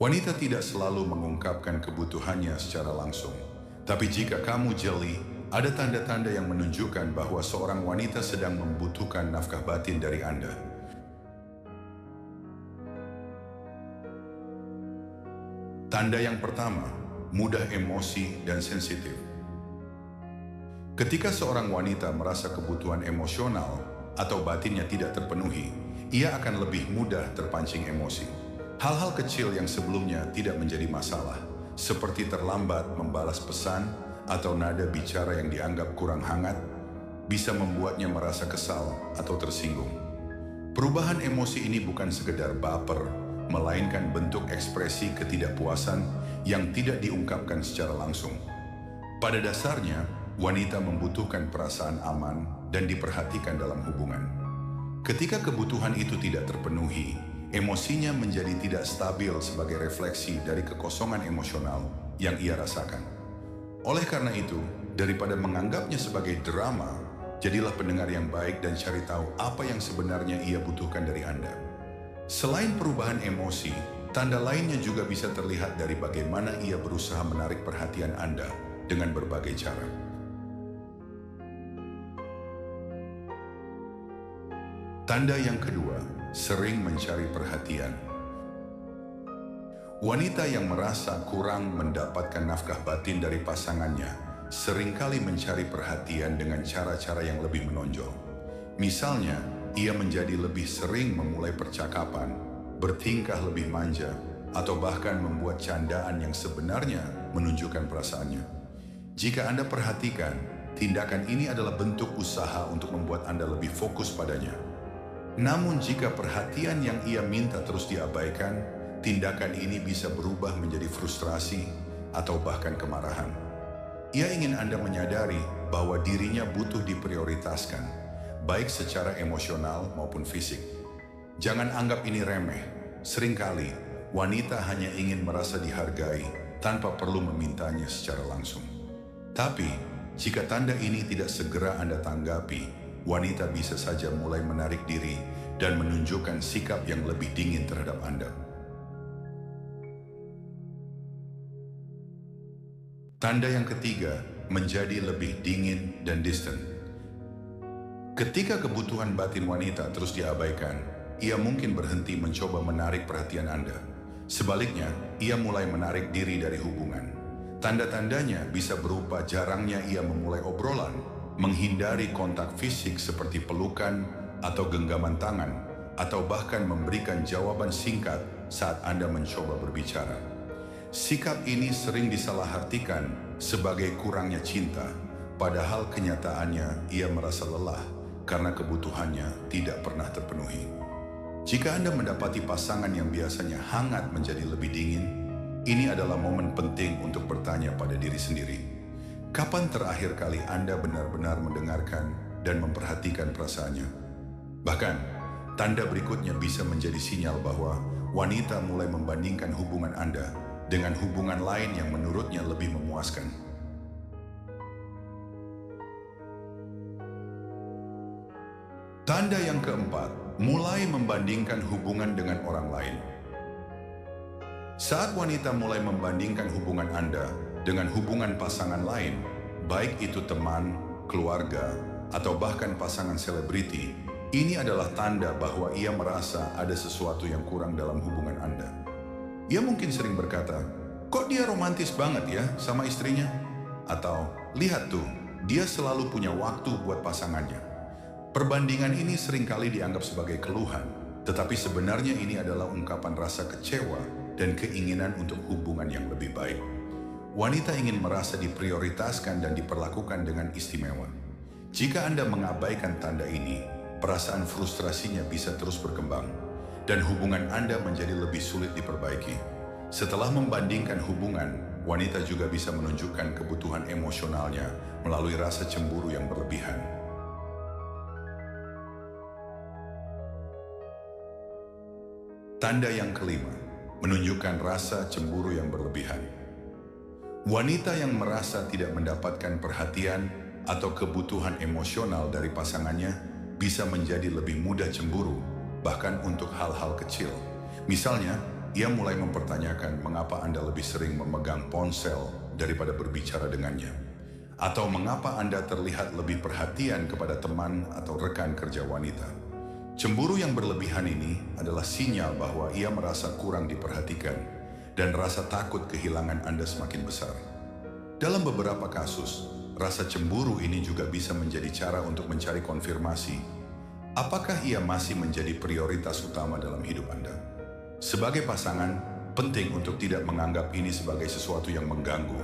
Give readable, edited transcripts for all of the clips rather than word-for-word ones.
Wanita tidak selalu mengungkapkan kebutuhannya secara langsung. Tapi jika kamu jeli, ada tanda-tanda yang menunjukkan bahwa seorang wanita sedang membutuhkan nafkah batin dari Anda. Tanda yang pertama, mudah emosi dan sensitif. Ketika seorang wanita merasa kebutuhan emosional atau batinnya tidak terpenuhi, ia akan lebih mudah terpancing emosi. Hal-hal kecil yang sebelumnya tidak menjadi masalah, seperti terlambat membalas pesan atau nada bicara yang dianggap kurang hangat, bisa membuatnya merasa kesal atau tersinggung. Perubahan emosi ini bukan sekedar baper, melainkan bentuk ekspresi ketidakpuasan yang tidak diungkapkan secara langsung. Pada dasarnya, wanita membutuhkan perasaan aman dan diperhatikan dalam hubungan. Ketika kebutuhan itu tidak terpenuhi, emosinya menjadi tidak stabil sebagai refleksi dari kekosongan emosional yang ia rasakan. Oleh karena itu, daripada menganggapnya sebagai drama, jadilah pendengar yang baik dan cari tahu apa yang sebenarnya ia butuhkan dari Anda. Selain perubahan emosi, tanda lainnya juga bisa terlihat dari bagaimana ia berusaha menarik perhatian Anda dengan berbagai cara. Tanda yang kedua, sering mencari perhatian. Wanita yang merasa kurang mendapatkan nafkah batin dari pasangannya seringkali mencari perhatian dengan cara-cara yang lebih menonjol. Misalnya, ia menjadi lebih sering memulai percakapan, bertingkah lebih manja, atau bahkan membuat candaan yang sebenarnya menunjukkan perasaannya. Jika Anda perhatikan, tindakan ini adalah bentuk usaha untuk membuat Anda lebih fokus padanya. Namun jika perhatian yang ia minta terus diabaikan, tindakan ini bisa berubah menjadi frustrasi atau bahkan kemarahan. Ia ingin Anda menyadari bahwa dirinya butuh diprioritaskan, baik secara emosional maupun fisik. Jangan anggap ini remeh. Seringkali, wanita hanya ingin merasa dihargai tanpa perlu memintanya secara langsung. Tapi, jika tanda ini tidak segera Anda tanggapi, wanita bisa saja mulai menarik diri dan menunjukkan sikap yang lebih dingin terhadap Anda. Tanda yang ketiga, menjadi lebih dingin dan distant. Ketika kebutuhan batin wanita terus diabaikan, ia mungkin berhenti mencoba menarik perhatian Anda. Sebaliknya, ia mulai menarik diri dari hubungan. Tanda-tandanya bisa berupa jarangnya ia memulai obrolan, menghindari kontak fisik seperti pelukan atau genggaman tangan, atau bahkan memberikan jawaban singkat saat Anda mencoba berbicara. Sikap ini sering disalahartikan sebagai kurangnya cinta, padahal kenyataannya ia merasa lelah karena kebutuhannya tidak pernah terpenuhi. Jika Anda mendapati pasangan yang biasanya hangat menjadi lebih dingin, ini adalah momen penting untuk bertanya pada diri sendiri. Kapan terakhir kali Anda benar-benar mendengarkan dan memperhatikan perasaannya? Bahkan, tanda berikutnya bisa menjadi sinyal bahwa wanita mulai membandingkan hubungan Anda dengan hubungan lain yang menurutnya lebih memuaskan. Tanda yang keempat, mulai membandingkan hubungan dengan orang lain. Saat wanita mulai membandingkan hubungan Anda dengan hubungan pasangan lain, baik itu teman, keluarga, atau bahkan pasangan selebriti, ini adalah tanda bahwa ia merasa ada sesuatu yang kurang dalam hubungan Anda. Ia mungkin sering berkata, "Kok dia romantis banget ya sama istrinya?" Atau, "Lihat tuh, dia selalu punya waktu buat pasangannya." Perbandingan ini seringkali dianggap sebagai keluhan, tetapi sebenarnya ini adalah ungkapan rasa kecewa dan keinginan untuk hubungan yang lebih baik. Wanita ingin merasa diprioritaskan dan diperlakukan dengan istimewa. Jika Anda mengabaikan tanda ini, perasaan frustrasinya bisa terus berkembang, dan hubungan Anda menjadi lebih sulit diperbaiki. Setelah membandingkan hubungan, wanita juga bisa menunjukkan kebutuhan emosionalnya melalui rasa cemburu yang berlebihan. Tanda yang kelima, menunjukkan rasa cemburu yang berlebihan. Wanita yang merasa tidak mendapatkan perhatian atau kebutuhan emosional dari pasangannya bisa menjadi lebih mudah cemburu, bahkan untuk hal-hal kecil. Misalnya, ia mulai mempertanyakan mengapa Anda lebih sering memegang ponsel daripada berbicara dengannya. Atau mengapa Anda terlihat lebih perhatian kepada teman atau rekan kerja wanita. Cemburu yang berlebihan ini adalah sinyal bahwa ia merasa kurang diperhatikan dan rasa takut kehilangan Anda semakin besar. Dalam beberapa kasus, rasa cemburu ini juga bisa menjadi cara untuk mencari konfirmasi. Apakah ia masih menjadi prioritas utama dalam hidup Anda? Sebagai pasangan, penting untuk tidak menganggap ini sebagai sesuatu yang mengganggu,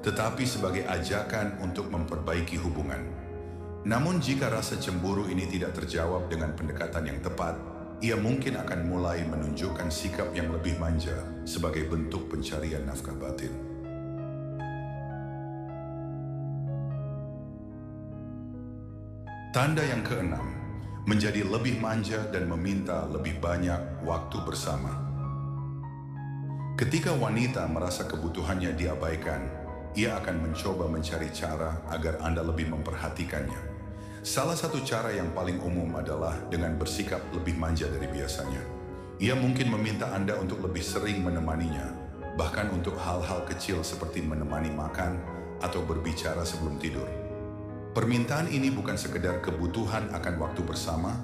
tetapi sebagai ajakan untuk memperbaiki hubungan. Namun jika rasa cemburu ini tidak terjawab dengan pendekatan yang tepat, ia mungkin akan mulai menunjukkan sikap yang lebih manja sebagai bentuk pencarian nafkah batin. Tanda yang keenam, menjadi lebih manja dan meminta lebih banyak waktu bersama. Ketika wanita merasa kebutuhannya diabaikan, ia akan mencoba mencari cara agar Anda lebih memperhatikannya. Salah satu cara yang paling umum adalah dengan bersikap lebih manja dari biasanya. Ia mungkin meminta Anda untuk lebih sering menemaninya, bahkan untuk hal-hal kecil seperti menemani makan atau berbicara sebelum tidur. Permintaan ini bukan sekedar kebutuhan akan waktu bersama,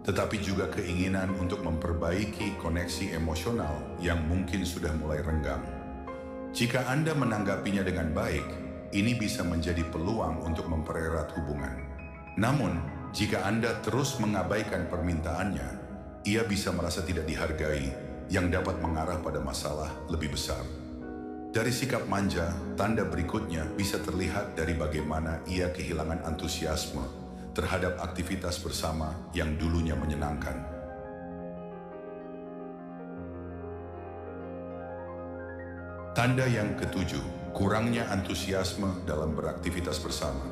tetapi juga keinginan untuk memperbaiki koneksi emosional yang mungkin sudah mulai renggang. Jika Anda menanggapinya dengan baik, ini bisa menjadi peluang untuk mempererat hubungan. Namun, jika Anda terus mengabaikan permintaannya, ia bisa merasa tidak dihargai, yang dapat mengarah pada masalah lebih besar. Dari sikap manja, tanda berikutnya bisa terlihat dari bagaimana ia kehilangan antusiasme terhadap aktivitas bersama yang dulunya menyenangkan. Tanda yang ketujuh, kurangnya antusiasme dalam beraktivitas bersama.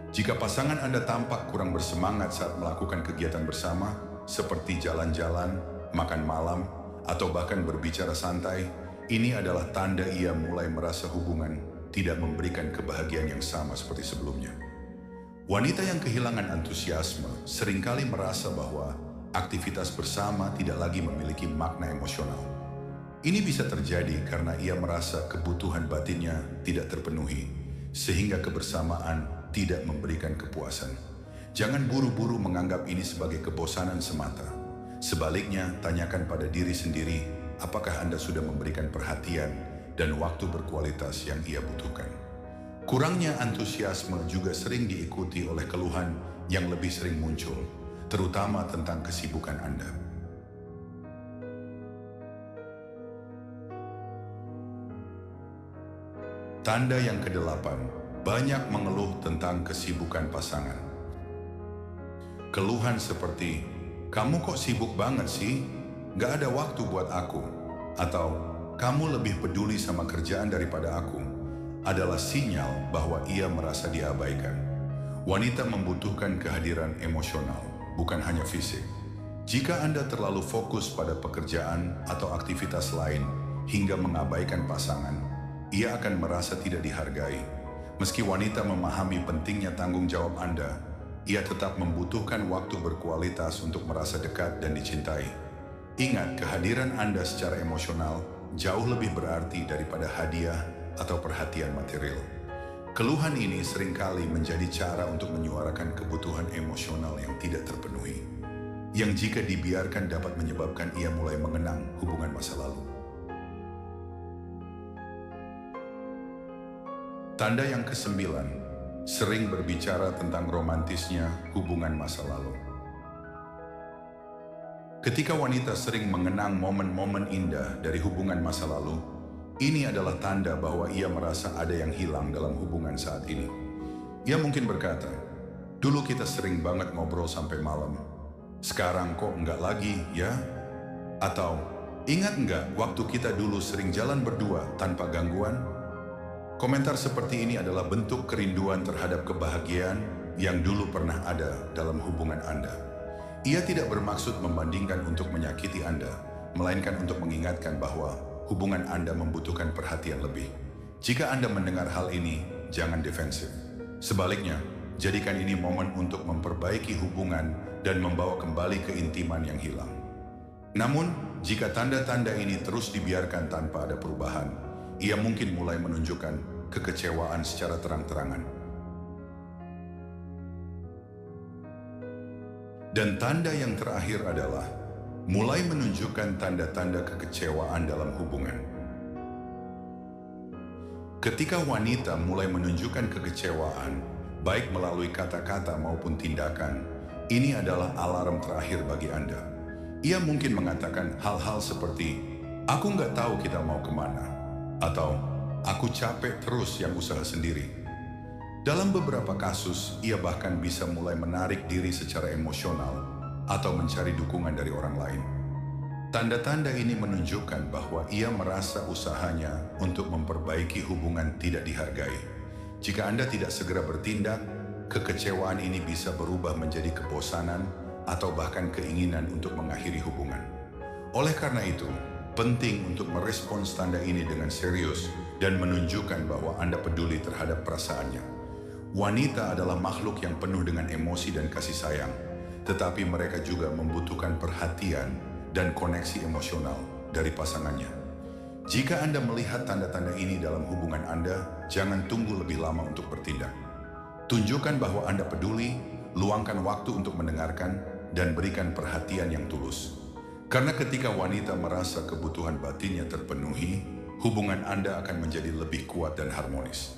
Jika pasangan Anda tampak kurang bersemangat saat melakukan kegiatan bersama, seperti jalan-jalan, makan malam, atau bahkan berbicara santai, ini adalah tanda ia mulai merasa hubungan tidak memberikan kebahagiaan yang sama seperti sebelumnya. Wanita yang kehilangan antusiasme seringkali merasa bahwa aktivitas bersama tidak lagi memiliki makna emosional. Ini bisa terjadi karena ia merasa kebutuhan batinnya tidak terpenuhi, sehingga kebersamaan tidak memberikan kepuasan. Jangan buru-buru menganggap ini sebagai kebosanan semata. Sebaliknya, tanyakan pada diri sendiri, apakah Anda sudah memberikan perhatian dan waktu berkualitas yang ia butuhkan? Kurangnya antusiasme juga sering diikuti oleh keluhan yang lebih sering muncul, terutama tentang kesibukan Anda. Tanda yang kedelapan, banyak mengeluh tentang kesibukan pasangan. Keluhan seperti, "Kamu kok sibuk banget sih? Gak ada waktu buat aku," atau "Kamu lebih peduli sama kerjaan daripada aku," adalah sinyal bahwa ia merasa diabaikan. Wanita membutuhkan kehadiran emosional, bukan hanya fisik. Jika Anda terlalu fokus pada pekerjaan atau aktivitas lain hingga mengabaikan pasangan, ia akan merasa tidak dihargai. Meski wanita memahami pentingnya tanggung jawab Anda, ia tetap membutuhkan waktu berkualitas untuk merasa dekat dan dicintai. Ingat, kehadiran Anda secara emosional jauh lebih berarti daripada hadiah atau perhatian material. Keluhan ini seringkali menjadi cara untuk menyuarakan kebutuhan emosional yang tidak terpenuhi, yang jika dibiarkan dapat menyebabkan ia mulai mengenang hubungan masa lalu. Tanda yang kesembilan, sering berbicara tentang romantisnya hubungan masa lalu. Ketika wanita sering mengenang momen-momen indah dari hubungan masa lalu, ini adalah tanda bahwa ia merasa ada yang hilang dalam hubungan saat ini. Ia mungkin berkata, "Dulu kita sering banget ngobrol sampai malam. Sekarang kok enggak lagi, ya?" Atau, "Ingat enggak waktu kita dulu sering jalan berdua tanpa gangguan?" Komentar seperti ini adalah bentuk kerinduan terhadap kebahagiaan yang dulu pernah ada dalam hubungan Anda. Ia tidak bermaksud membandingkan untuk menyakiti Anda, melainkan untuk mengingatkan bahwa hubungan Anda membutuhkan perhatian lebih. Jika Anda mendengar hal ini, jangan defensif. Sebaliknya, jadikan ini momen untuk memperbaiki hubungan dan membawa kembali keintiman yang hilang. Namun, jika tanda-tanda ini terus dibiarkan tanpa ada perubahan, ia mungkin mulai menunjukkan kekecewaan secara terang-terangan. Dan tanda yang terakhir adalah mulai menunjukkan tanda-tanda kekecewaan dalam hubungan. Ketika wanita mulai menunjukkan kekecewaan, baik melalui kata-kata maupun tindakan, ini adalah alarm terakhir bagi Anda. Ia mungkin mengatakan hal-hal seperti, "Aku nggak tahu kita mau kemana," atau "Aku capek terus yang usaha sendiri." Dalam beberapa kasus, ia bahkan bisa mulai menarik diri secara emosional atau mencari dukungan dari orang lain. Tanda-tanda ini menunjukkan bahwa ia merasa usahanya untuk memperbaiki hubungan tidak dihargai. Jika Anda tidak segera bertindak, kekecewaan ini bisa berubah menjadi kebosanan atau bahkan keinginan untuk mengakhiri hubungan. Oleh karena itu, penting untuk merespons tanda ini dengan serius dan menunjukkan bahwa Anda peduli terhadap perasaannya. Wanita adalah makhluk yang penuh dengan emosi dan kasih sayang, tetapi mereka juga membutuhkan perhatian dan koneksi emosional dari pasangannya. Jika Anda melihat tanda-tanda ini dalam hubungan Anda, jangan tunggu lebih lama untuk bertindak. Tunjukkan bahwa Anda peduli, luangkan waktu untuk mendengarkan, dan berikan perhatian yang tulus. Karena ketika wanita merasa kebutuhan batinnya terpenuhi, hubungan Anda akan menjadi lebih kuat dan harmonis.